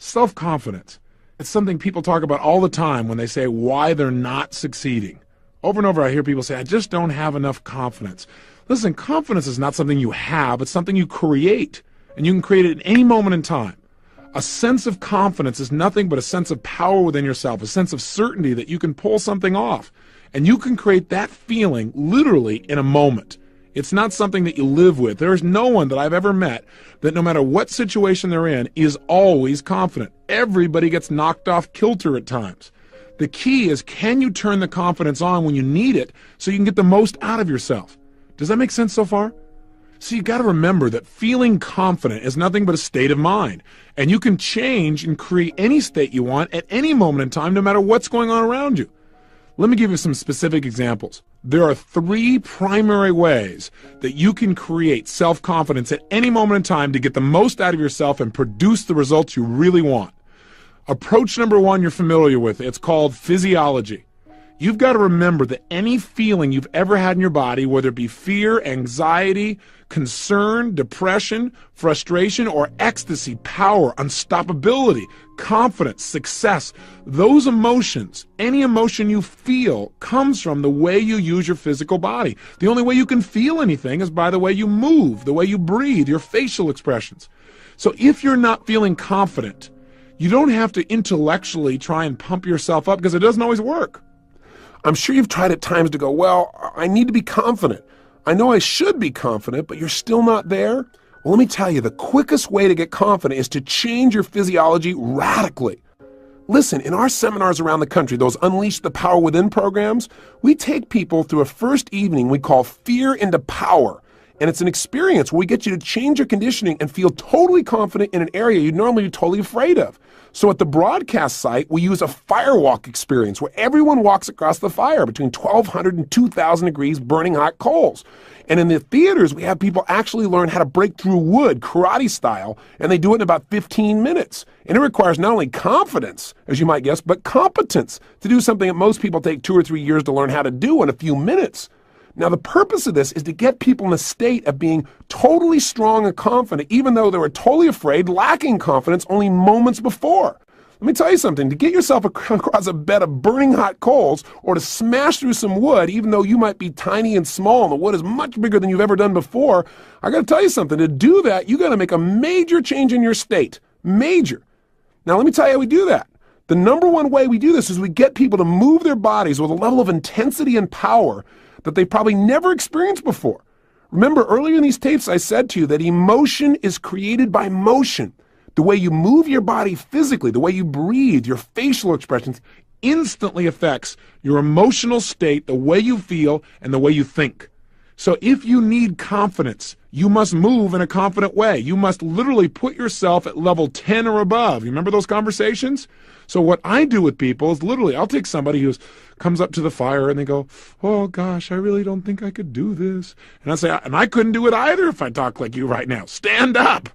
Self-confidence. It's something people talk about all the time when they say why they're not succeeding. Over and over I hear people say, I just don't have enough confidence. Listen, confidence is not something you have, it's something you create. And you can create it at any moment in time. A sense of confidence is nothing but a sense of power within yourself, a sense of certainty that you can pull something off. And you can create that feeling literally in a moment. It's not something that you live with. There is no one that I've ever met that no matter what situation they're in is always confident. Everybody gets knocked off kilter at times. The key is, can you turn the confidence on when you need it so you can get the most out of yourself? Does that make sense so far? So you got to remember that feeling confident is nothing but a state of mind. And you can change and create any state you want at any moment in time, no matter what's going on around you. Let me give you some specific examples. There are 3 primary ways that you can create self-confidence at any moment in time to get the most out of yourself and produce the results you really want. Approach number 1 you're familiar with. It's called physiology. You've got to remember that any feeling you've ever had in your body, whether it be fear, anxiety, concern, depression, frustration, or ecstasy, power, unstoppability, confidence, success, those emotions, any emotion you feel comes from the way you use your physical body. The only way you can feel anything is by the way you move, the way you breathe, your facial expressions. So if you're not feeling confident, you don't have to intellectually try and pump yourself up because it doesn't always work. I'm sure you've tried at times to go, well, I need to be confident. I know I should be confident, but you're still not there. Well, let me tell you, the quickest way to get confident is to change your physiology radically. Listen, in our seminars around the country, those Unleash the Power Within programs, we take people through a first evening we call Fear into Power. And it's an experience where we get you to change your conditioning and feel totally confident in an area you'd normally be totally afraid of. So at the broadcast site, we use a firewalk experience where everyone walks across the fire between 1,200 and 2,000 degrees burning hot coals. And in the theaters, we have people actually learn how to break through wood, karate style, and they do it in about 15 minutes. And it requires not only confidence, as you might guess, but competence to do something that most people take 2 or 3 years to learn how to do in a few minutes. Now, the purpose of this is to get people in a state of being totally strong and confident, even though they were totally afraid, lacking confidence only moments before. Let me tell you something. To get yourself across a bed of burning hot coals or to smash through some wood, even though you might be tiny and small and the wood is much bigger than you've ever done before, I got to tell you something. To do that, you got to make a major change in your state. Major. Now, let me tell you how we do that. The number one way we do this is we get people to move their bodies with a level of intensity and power that they probably never experienced before. Remember, earlier in these tapes, I said to you that emotion is created by motion. The way you move your body physically, the way you breathe, your facial expressions, instantly affects your emotional state, the way you feel, and the way you think. So if you need confidence, you must move in a confident way. You must literally put yourself at level 10 or above. You remember those conversations? So what I do with people is literally, I'll take somebody who comes up to the fire and they go, oh gosh, I really don't think I could do this. And I say, and I couldn't do it either if I talk like you right now. Stand up.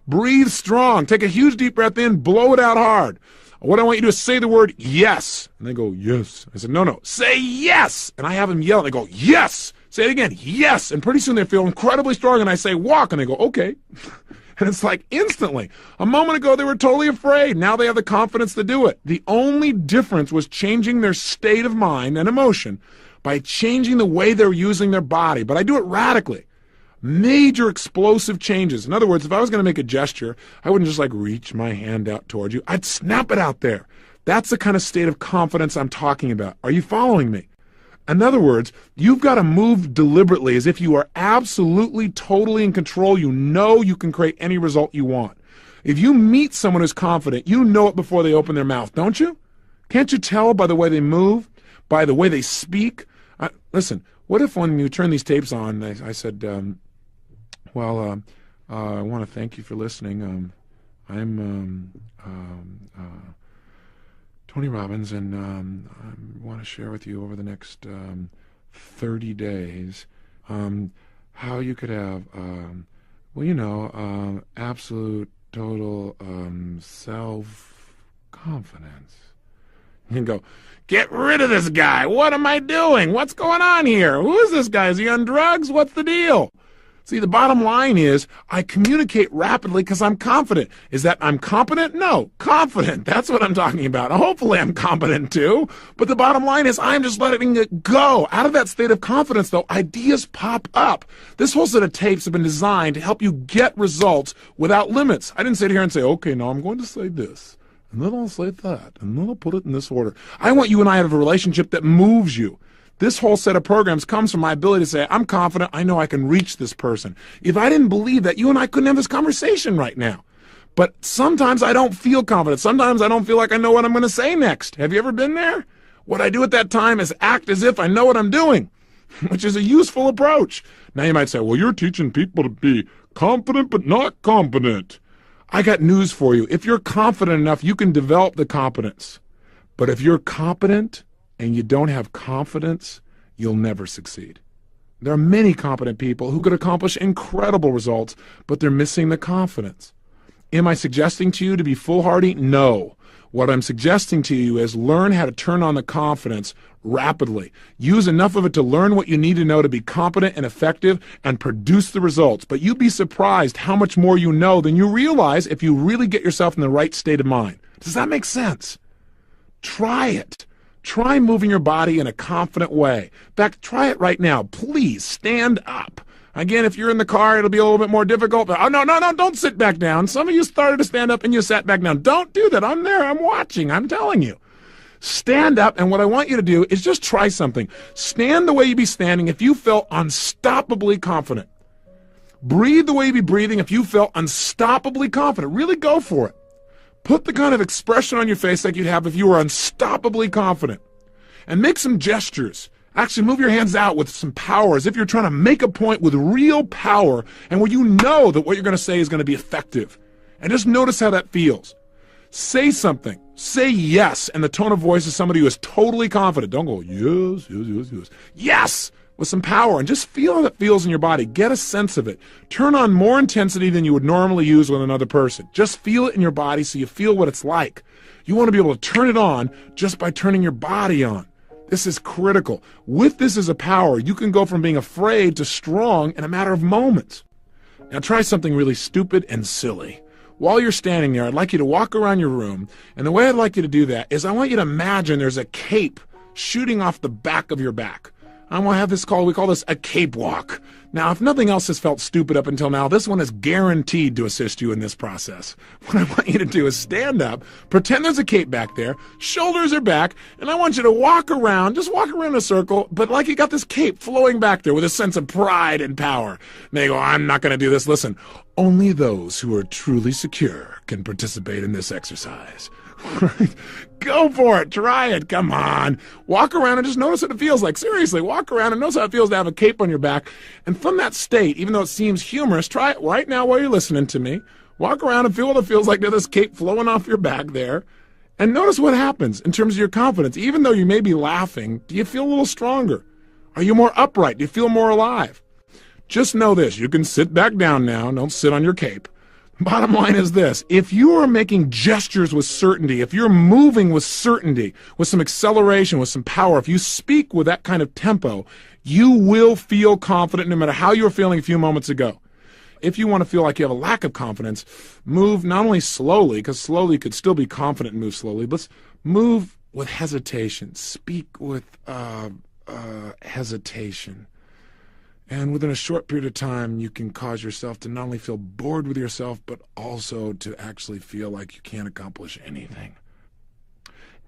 Breathe strong. Take a huge deep breath in. Blow it out hard. What I want you to do is say the word yes. And they go, yes. I said, no, say yes. And I have them yell and they go, yes. Say it again, yes. And pretty soon they feel incredibly strong and I say walk and they go, okay. And it's like instantly. A moment ago they were totally afraid. Now they have the confidence to do it. The only difference was changing their state of mind and emotion by changing the way they're using their body. But I do it radically. Major explosive changes. In other words, if I was going to make a gesture, I wouldn't just like reach my hand out toward you. I'd snap it out there. That's the kind of state of confidence I'm talking about. Are you following me? In other words, you've got to move deliberately as if you are absolutely, totally in control. You know you can create any result you want. If you meet someone who's confident, you know it before they open their mouth, don't you? Can't you tell by the way they move, by the way they speak? Listen, what if when you turn these tapes on, I said, I want to thank you for listening. I'm Tony Robbins, and I want to share with you over the next 30 days how you could have, absolute, total self-confidence. You can go, get rid of this guy. What am I doing? What's going on here? Who is this guy? Is he on drugs? What's the deal? See, the bottom line is I communicate rapidly because I'm confident. Is that I'm competent? No, confident. That's what I'm talking about. Hopefully I'm competent too. But the bottom line is I'm just letting it go. Out of that state of confidence, though, ideas pop up. This whole set of tapes have been designed to help you get results without limits. I didn't sit here and say, okay, now I'm going to say this, and then I'll say that, and then I'll put it in this order. I want you and I to have a relationship that moves you. This whole set of programs comes from my ability to say, I'm confident, I know I can reach this person. If I didn't believe that, you and I couldn't have this conversation right now. But sometimes I don't feel confident. Sometimes I don't feel like I know what I'm going to say next. Have you ever been there? What I do at that time is act as if I know what I'm doing, which is a useful approach. Now you might say, well, you're teaching people to be confident but not competent. I got news for you. If you're confident enough, you can develop the competence. But if you're competent and you don't have confidence, you'll never succeed. There are many competent people who could accomplish incredible results, but they're missing the confidence. Am I suggesting to you to be foolhardy? No. What I'm suggesting to you is learn how to turn on the confidence rapidly. Use enough of it to learn what you need to know to be competent and effective and produce the results. But you'd be surprised how much more you know than you realize if you really get yourself in the right state of mind. Does that make sense? Try it. Try moving your body in a confident way. In fact, try it right now. Please stand up. Again, if you're in the car, it'll be a little bit more difficult. But, oh, no, don't sit back down. Some of you started to stand up and you sat back down. Don't do that. I'm there. I'm watching. I'm telling you. Stand up, and what I want you to do is just try something. Stand the way you'd be standing if you felt unstoppably confident. Breathe the way you'd be breathing if you felt unstoppably confident. Really go for it. Put the kind of expression on your face like you'd have if you were unstoppably confident. And make some gestures. Actually, move your hands out with some power as if you're trying to make a point with real power and where you know that what you're going to say is going to be effective. And just notice how that feels. Say something. Say yes in the tone of voice of somebody who is totally confident. Don't go, yes, yes, yes, yes. Yes! With some power, and just feel how that feels in your body. Get a sense of it. Turn on more intensity than you would normally use with another person. Just feel it in your body so you feel what it's like. You want to be able to turn it on just by turning your body on. This is critical. With this as a power, you can go from being afraid to strong in a matter of moments. Now try something really stupid and silly. While you're standing there, I'd like you to walk around your room, and the way I'd like you to do that is I want you to imagine there's a cape shooting off the back of your back. I'm going to have this we call this a cape walk. Now, if nothing else has felt stupid up until now, this one is guaranteed to assist you in this process. What I want you to do is stand up, pretend there's a cape back there, shoulders are back, and I want you to walk around, just walk around in a circle, but like you got this cape flowing back there with a sense of pride and power. And they go, I'm not going to do this. Listen, only those who are truly secure can participate in this exercise. Right? Go for it. Try it. Come on. Walk around and just notice what it feels like. Seriously, walk around and notice how it feels to have a cape on your back. And from that state, even though it seems humorous, try it right now while you're listening to me. Walk around and feel what it feels like to have this cape flowing off your back there. And notice what happens in terms of your confidence. Even though you may be laughing, do you feel a little stronger? Are you more upright? Do you feel more alive? Just know this. You can sit back down now. Don't sit on your cape. Bottom line is this. If you are making gestures with certainty, if you're moving with certainty, with some acceleration, with some power, if you speak with that kind of tempo, you will feel confident no matter how you were feeling a few moments ago. If you want to feel like you have a lack of confidence, move not only slowly, because slowly could still be confident and move slowly, but move with hesitation. Speak with hesitation. And within a short period of time, you can cause yourself to not only feel bored with yourself, but also to actually feel like you can't accomplish anything.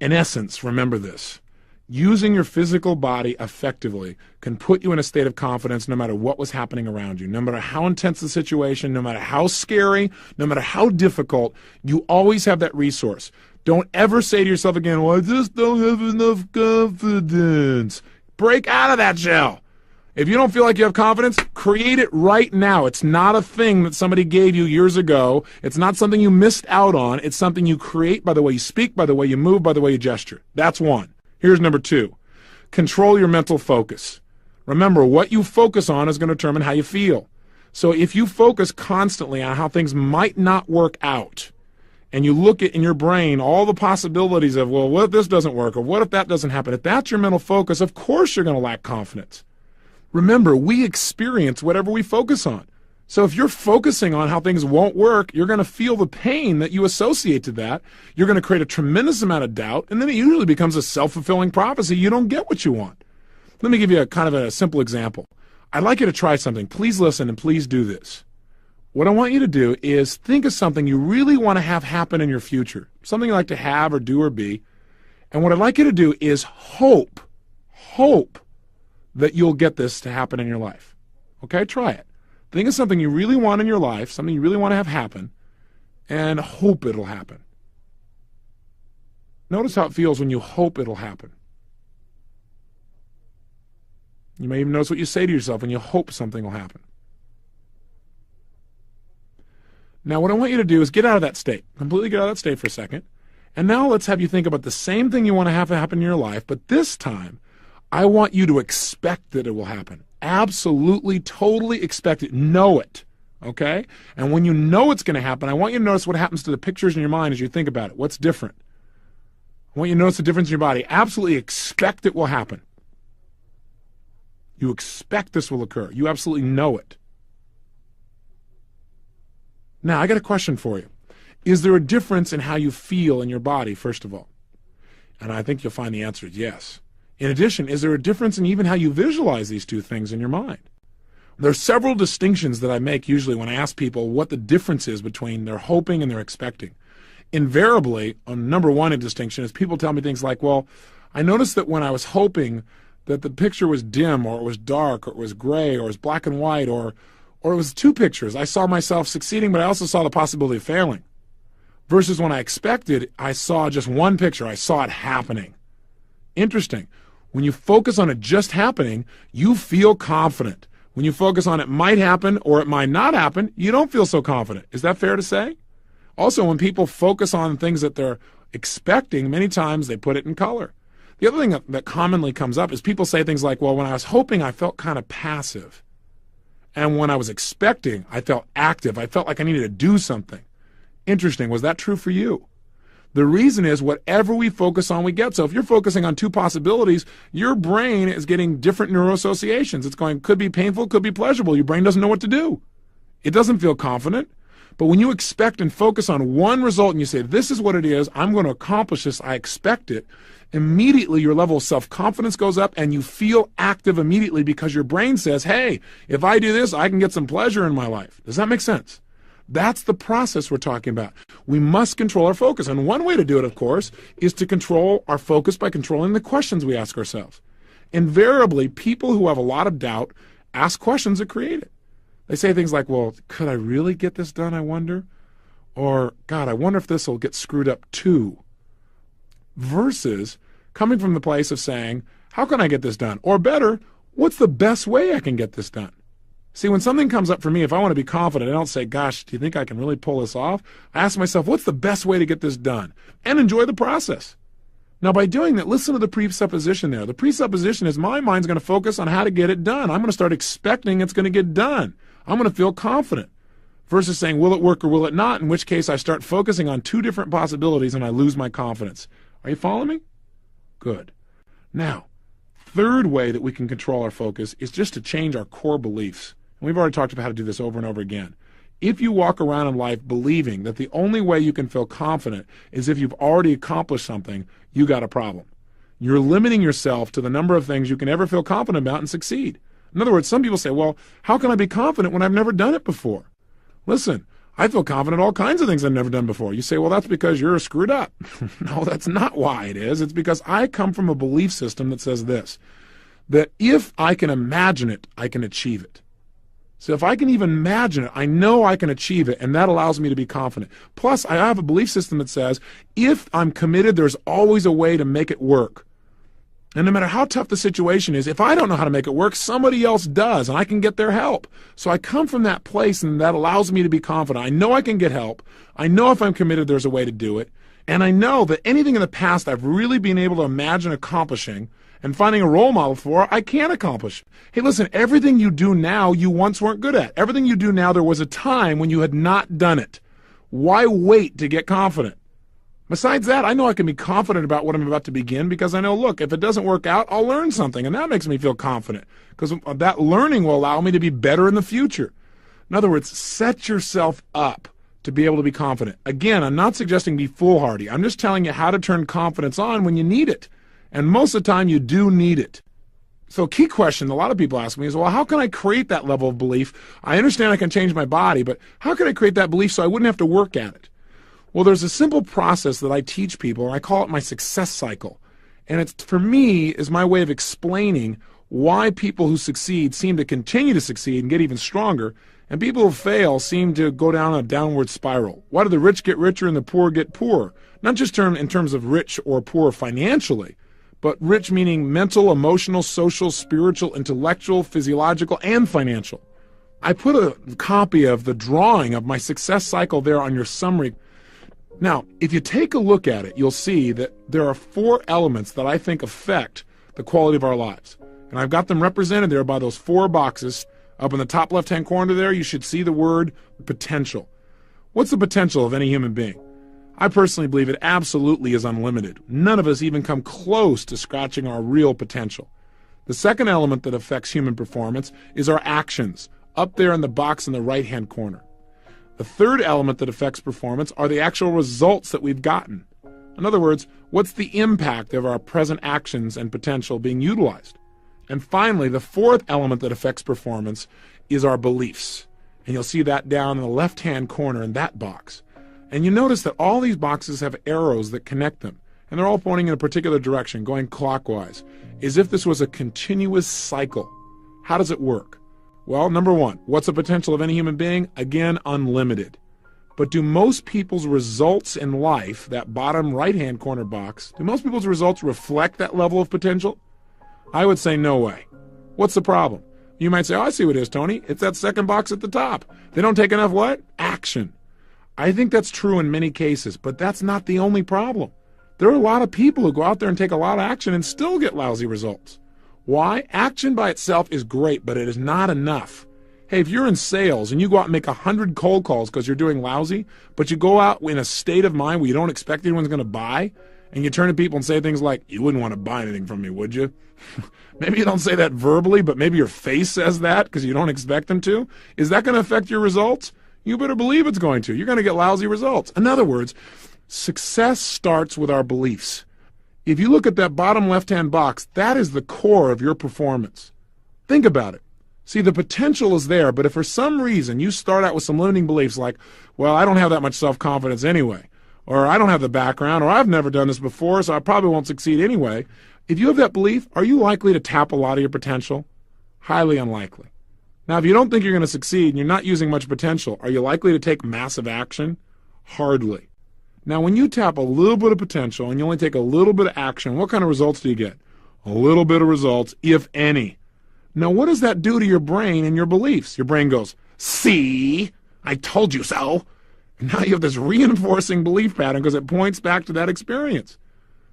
In essence, remember this. Using your physical body effectively can put you in a state of confidence no matter what was happening around you. No matter how intense the situation, no matter how scary, no matter how difficult, you always have that resource. Don't ever say to yourself again, well, I just don't have enough confidence. Break out of that shell. If you don't feel like you have confidence, create it right now. It's not a thing that somebody gave you years ago. It's not something you missed out on. It's something you create by the way you speak, by the way you move, by the way you gesture. That's one. Here's number two. Control your mental focus. Remember, what you focus on is going to determine how you feel. So if you focus constantly on how things might not work out, and you look at in your brain all the possibilities of, well, what if this doesn't work, or what if that doesn't happen? If that's your mental focus, of course you're going to lack confidence. Remember, we experience whatever we focus on. So if you're focusing on how things won't work, you're going to feel the pain that you associate to that. You're going to create a tremendous amount of doubt, and then it usually becomes a self-fulfilling prophecy. You don't get what you want. Let me give you a kind of a simple example. I'd like you to try something. Please listen and please do this. What I want you to do is think of something you really want to have happen in your future, something you like to have or do or be. And what I'd like you to do is hope that you'll get this to happen in your life. Okay, try it. Think of something you really want in your life, something you really want to have happen, and hope it'll happen. Notice how it feels when you hope it'll happen. You may even notice what you say to yourself when you hope something will happen. Now, what I want you to do is get out of that state. Completely get out of that state for a second. And now let's have you think about the same thing you want to have happen in your life, but this time, I want you to expect that it will happen. Absolutely, totally expect it. Know it. Okay? And when you know it's going to happen, I want you to notice what happens to the pictures in your mind as you think about it. What's different? I want you to notice the difference in your body. Absolutely expect it will happen. You expect this will occur. You absolutely know it. Now, I got a question for you. Is there a difference in how you feel in your body, first of all? And I think you'll find the answer is yes. In addition, is there a difference in even how you visualize these two things in your mind? There are several distinctions that I make usually when I ask people what the difference is between their hoping and their expecting. Invariably, number one distinction is people tell me things like, well, I noticed that when I was hoping that the picture was dim or it was dark or it was gray or it was black and white or it was two pictures. I saw myself succeeding, but I also saw the possibility of failing. Versus when I expected, I saw just one picture. I saw it happening. Interesting. When you focus on it just happening, you feel confident. When you focus on it might happen or it might not happen, you don't feel so confident. Is that fair to say? Also, when people focus on things that they're expecting, many times they put it in color. The other thing that commonly comes up is people say things like, well, when I was hoping, I felt kind of passive. And when I was expecting, I felt active. I felt like I needed to do something. Interesting. Was that true for you? The reason is whatever we focus on, we get. So if you're focusing on two possibilities, your brain is getting different neuroassociations. It's going, could be painful, could be pleasurable. Your brain doesn't know what to do. It doesn't feel confident. But when you expect and focus on one result and you say, this is what it is, I'm going to accomplish this, I expect it, immediately your level of self-confidence goes up and you feel active immediately because your brain says, hey, if I do this, I can get some pleasure in my life. Does that make sense? That's the process we're talking about. We must control our focus. And one way to do it, of course, is to control our focus by controlling the questions we ask ourselves. Invariably, people who have a lot of doubt ask questions that create it. They say things like, well, could I really get this done, I wonder? Or, God, I wonder if this will get screwed up too. Versus coming from the place of saying, how can I get this done? Or better, what's the best way I can get this done? See, when something comes up for me, if I want to be confident, I don't say, gosh, do you think I can really pull this off? I ask myself, what's the best way to get this done? And enjoy the process. Now, by doing that, listen to the presupposition there. The presupposition is my mind's going to focus on how to get it done. I'm going to start expecting it's going to get done. I'm going to feel confident. Versus saying, will it work or will it not? In which case, I start focusing on two different possibilities and I lose my confidence. Are you following me? Good. Now, third way that we can control our focus is just to change our core beliefs. And we've already talked about how to do this over and over again. If you walk around in life believing that the only way you can feel confident is if you've already accomplished something, you got a problem. You're limiting yourself to the number of things you can ever feel confident about and succeed. In other words, some people say, well, how can I be confident when I've never done it before? Listen, I feel confident in all kinds of things I've never done before. You say, well, that's because you're screwed up. No, that's not why it is. It's because I come from a belief system that says this, that if I can imagine it, I can achieve it. So if I can even imagine it, I know I can achieve it, and that allows me to be confident. Plus, I have a belief system that says, if I'm committed, there's always a way to make it work. And no matter how tough the situation is, if I don't know how to make it work, somebody else does, and I can get their help. So I come from that place, and that allows me to be confident. I know I can get help. I know if I'm committed, there's a way to do it. And I know that anything in the past I've really been able to imagine accomplishing and finding a role model for, I can accomplish. Hey, listen, everything you do now, you once weren't good at. Everything you do now, there was a time when you had not done it. Why wait to get confident? Besides that, I know I can be confident about what I'm about to begin because I know, look, if it doesn't work out, I'll learn something, and that makes me feel confident because that learning will allow me to be better in the future. In other words, set yourself up to be able to be confident. Again, I'm not suggesting be foolhardy. I'm just telling you how to turn confidence on when you need it. And most of the time, you do need it. So a key question a lot of people ask me is, well, how can I create that level of belief? I understand I can change my body, but how can I create that belief so I wouldn't have to work at it? Well, there's a simple process that I teach people, and I call it my success cycle. And it's, for me, is my way of explaining why people who succeed seem to continue to succeed and get even stronger, and people who fail seem to go down a downward spiral. Why do the rich get richer and the poor get poorer? Not just in terms of rich or poor financially, but rich meaning mental, emotional, social, spiritual, intellectual, physiological, and financial. I put a copy of the drawing of my success cycle there on your summary. Now, if you take a look at it, you'll see that there are 4 elements that I think affect the quality of our lives. And I've got them represented there by those 4 boxes. Up in the top left-hand corner there, you should see the word potential. What's the potential of any human being? I personally believe it absolutely is unlimited. None of us even come close to scratching our real potential. The second element that affects human performance is our actions, up there in the box in the right-hand corner. The third element that affects performance are the actual results that we've gotten. In other words, what's the impact of our present actions and potential being utilized? And finally, the fourth element that affects performance is our beliefs. And you'll see that down in the left-hand corner in that box. And you notice that all these boxes have arrows that connect them. And they're all pointing in a particular direction, going clockwise, as if this was a continuous cycle. How does it work? Well, number one, what's the potential of any human being? Again, unlimited. But do most people's results in life, that bottom right-hand corner box, do most people's results reflect that level of potential? I would say no way. What's the problem? You might say, oh, I see what it is, Tony. It's that second box at the top. They don't take enough what? Action. I think that's true in many cases, but that's not the only problem. There are a lot of people who go out there and take a lot of action and still get lousy results. Why? Action by itself is great, but it is not enough. Hey, if you're in sales and you go out and make 100 cold calls because you're doing lousy, but you go out in a state of mind where you don't expect anyone's going to buy, and you turn to people and say things like, you wouldn't want to buy anything from me, would you? Maybe you don't say that verbally, but maybe your face says that because you don't expect them to. Is that going to affect your results? You better believe it's going to. You're going to get lousy results. In other words, success starts with our beliefs. If you look at that bottom left-hand box, that is the core of your performance. Think about it. See, the potential is there, but if for some reason you start out with some limiting beliefs like, well, I don't have that much self-confidence anyway, or I don't have the background, or I've never done this before, so I probably won't succeed anyway. If you have that belief, are you likely to tap a lot of your potential? Highly unlikely. Now, if you don't think you're going to succeed and you're not using much potential, are you likely to take massive action? Hardly. Now, when you tap a little bit of potential and you only take a little bit of action, what kind of results do you get? A little bit of results, if any. Now, what does that do to your brain and your beliefs? Your brain goes, see, I told you so. And now you have this reinforcing belief pattern because it points back to that experience.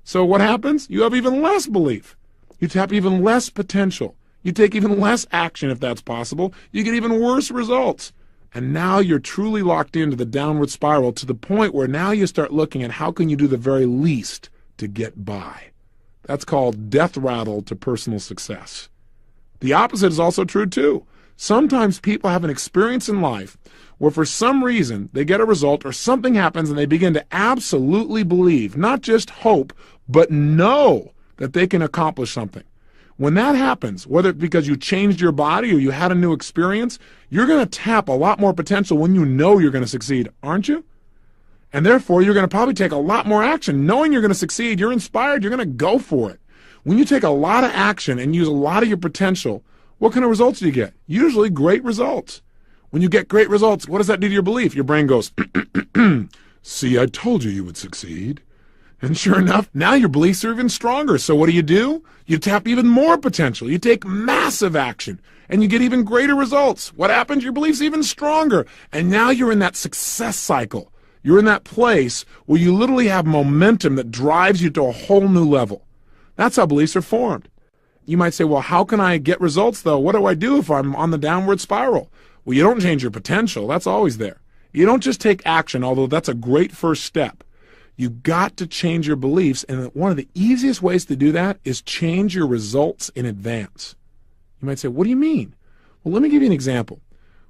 So what happens? You have even less belief. You tap even less potential. You take even less action if that's possible. You get even worse results. And now you're truly locked into the downward spiral to the point where now you start looking at how can you do the very least to get by. That's called death rattle to personal success. The opposite is also true too. Sometimes people have an experience in life where for some reason they get a result or something happens and they begin to absolutely believe, not just hope, but know that they can accomplish something. When that happens, whether it's because you changed your body or you had a new experience, you're going to tap a lot more potential when you know you're going to succeed, aren't you? And therefore, you're going to probably take a lot more action. Knowing you're going to succeed, you're inspired, you're going to go for it. When you take a lot of action and use a lot of your potential, what kind of results do you get? Usually great results. When you get great results, what does that do to your belief? Your brain goes, see, I told you you would succeed. And sure enough, now your beliefs are even stronger. So what do? You tap even more potential. You take massive action, and you get even greater results. What happens? Your beliefs even stronger. And now you're in that success cycle. You're in that place where you literally have momentum that drives you to a whole new level. That's how beliefs are formed. You might say, well, how can I get results, though? What do I do if I'm on the downward spiral? Well, you don't change your potential. That's always there. You don't just take action, although that's a great first step. You got to change your beliefs, and one of the easiest ways to do that is change your results in advance. You might say, what do you mean? Well, let me give you an example.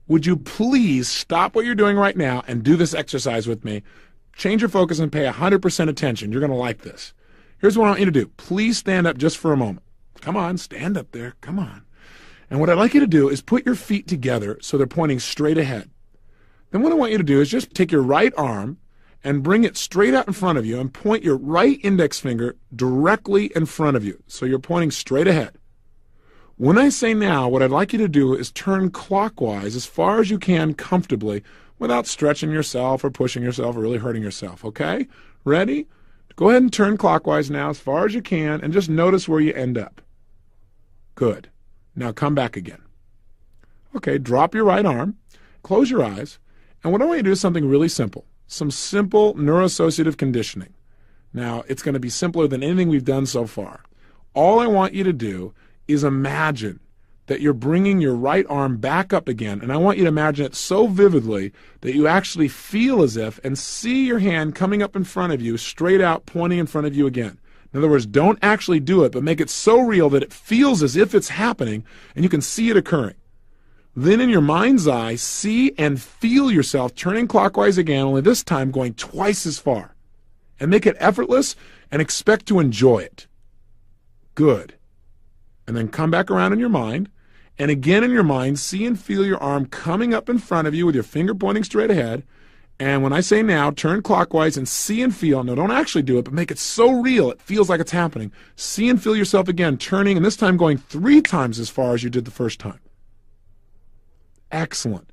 Would you please stop what you're doing right now and do this exercise with me? Change your focus and pay 100% attention. You're going to like this. Here's what I want you to do. Please stand up just for a moment. Come on, stand up there. Come on. And what I'd like you to do is put your feet together so they're pointing straight ahead. Then what I want you to do is just take your right arm and bring it straight out in front of you and point your right index finger directly in front of you. So you're pointing straight ahead. When I say now, what I'd like you to do is turn clockwise as far as you can comfortably without stretching yourself or pushing yourself or really hurting yourself, okay? Ready? Go ahead and turn clockwise now as far as you can and just notice where you end up. Good. Now come back again. Okay, drop your right arm, close your eyes, and what I want you to do is something really simple. Some simple neuroassociative conditioning. Now, it's going to be simpler than anything we've done so far. All I want you to do is imagine that you're bringing your right arm back up again, and I want you to imagine it so vividly that you actually feel as if and see your hand coming up in front of you, straight out, pointing in front of you again. In other words, don't actually do it, but make it so real that it feels as if it's happening, and you can see it occurring. Then in your mind's eye, see and feel yourself turning clockwise again, only this time going twice as far. And make it effortless and expect to enjoy it. Good. And then come back around in your mind, and again in your mind, see and feel your arm coming up in front of you with your finger pointing straight ahead. And when I say now, turn clockwise and see and feel. No, don't actually do it, but make it so real it feels like it's happening. See and feel yourself again, turning, and this time going 3 times as far as you did the first time. Excellent.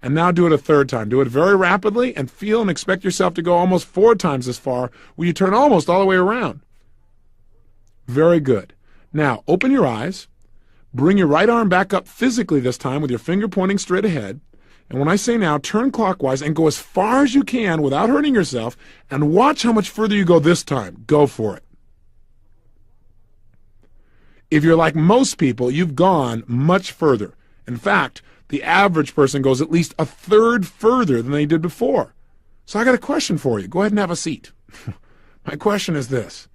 And now do it a 3rd time. Do it very rapidly and feel and expect yourself to go almost 4 times as far when you turn almost all the way around. Very good. Now, open your eyes. Bring your right arm back up physically this time with your finger pointing straight ahead. And when I say now, turn clockwise and go as far as you can without hurting yourself, and watch how much further you go this time. Go for it. If you're like most people, you've gone much further. In fact, the average person goes at least 1/3 further than they did before. So I got a question for you. Go ahead and have a seat. My question is this.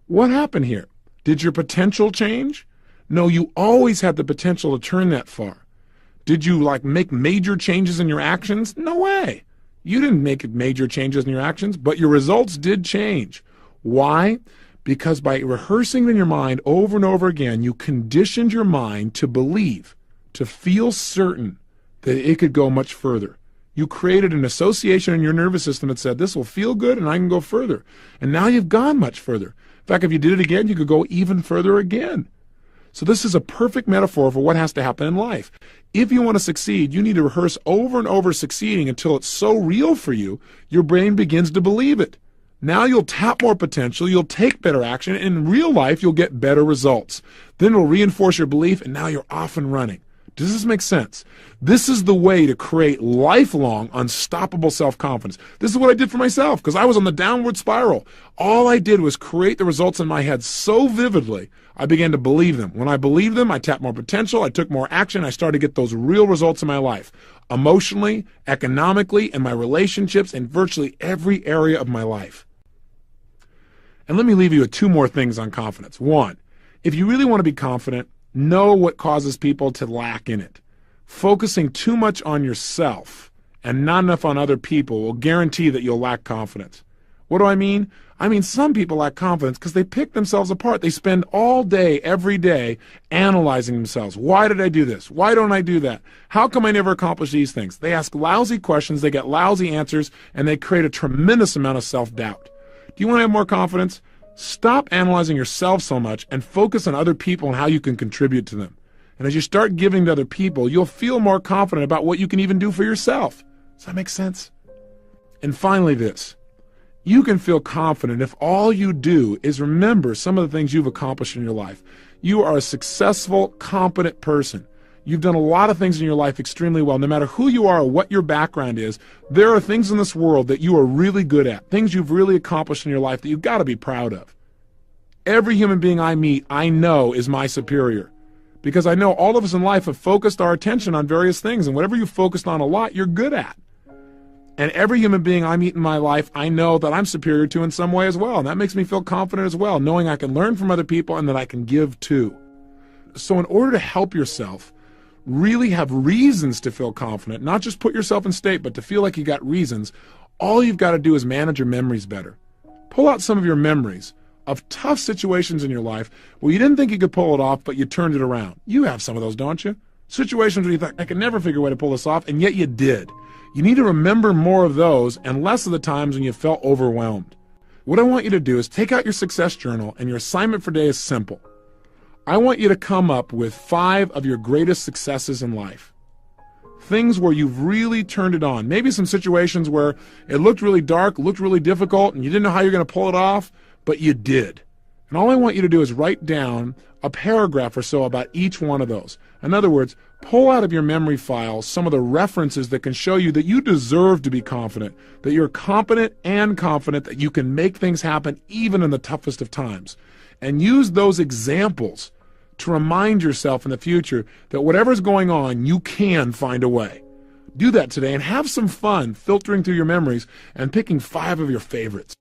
What happened here? Did your potential change? No, you always had the potential to turn that far. Did you make major changes in your actions? No way. You didn't make major changes in your actions, but your results did change. Why? Because by rehearsing in your mind over and over again, you conditioned your mind to believe, to feel certain that it could go much further. You created an association in your nervous system that said, this will feel good and I can go further. And now you've gone much further. In fact, if you did it again, you could go even further again. So this is a perfect metaphor for what has to happen in life. If you want to succeed, you need to rehearse over and over succeeding until it's so real for you, your brain begins to believe it. Now you'll tap more potential, you'll take better action, and in real life, you'll get better results. Then it'll reinforce your belief, and now you're off and running. Does this make sense? This is the way to create lifelong, unstoppable self-confidence. This is what I did for myself because I was on the downward spiral. All I did was create the results in my head so vividly, I began to believe them. When I believed them, I tapped more potential, I took more action, I started to get those real results in my life. Emotionally, economically, in my relationships, in virtually every area of my life. And let me leave you with 2 more things on confidence. 1, if you really want to be confident, know what causes people to lack in it. Focusing too much on yourself and not enough on other people will guarantee that you'll lack confidence. What do I mean? I mean, some people lack confidence because they pick themselves apart. They spend all day, every day, analyzing themselves. Why did I do this? Why don't I do that? How come I never accomplish these things? They ask lousy questions, they get lousy answers, and they create a tremendous amount of self-doubt. Do you want to have more confidence? Stop analyzing yourself so much and focus on other people and how you can contribute to them. And as you start giving to other people, you'll feel more confident about what you can even do for yourself. Does that make sense? And finally this. You can feel confident if all you do is remember some of the things you've accomplished in your life. You are a successful, competent person. You've done a lot of things in your life extremely well. No matter who you are or what your background is, there are things in this world that you are really good at, things you've really accomplished in your life that you've got to be proud of. Every human being I meet, I know is my superior. Because I know all of us in life have focused our attention on various things, and whatever you've focused on a lot, you're good at. And every human being I meet in my life, I know that I'm superior to in some way as well. And that makes me feel confident as well, knowing I can learn from other people and that I can give too. So in order to help yourself really have reasons to feel confident, not just put yourself in state, but to feel like you got reasons, all you've got to do is manage your memories better. Pull out some of your memories of tough situations in your life where you didn't think you could pull it off, but you turned it around. You have some of those, don't you? Situations where you thought, I could never figure a way to pull this off, and yet you did. You need to remember more of those and less of the times when you felt overwhelmed. What I want you to do is take out your success journal, and your assignment for today is simple. I want you to come up with 5 of your greatest successes in life. Things where you've really turned it on. Maybe some situations where it looked really dark, looked really difficult, and you didn't know how you're going to pull it off, but you did. And all I want you to do is write down a paragraph or so about each one of those. In other words, pull out of your memory files some of the references that can show you that you deserve to be confident, that you're competent and confident that you can make things happen even in the toughest of times. And use those examples to remind yourself in the future that whatever's going on, you can find a way. Do that today and have some fun filtering through your memories and picking 5 of your favorites.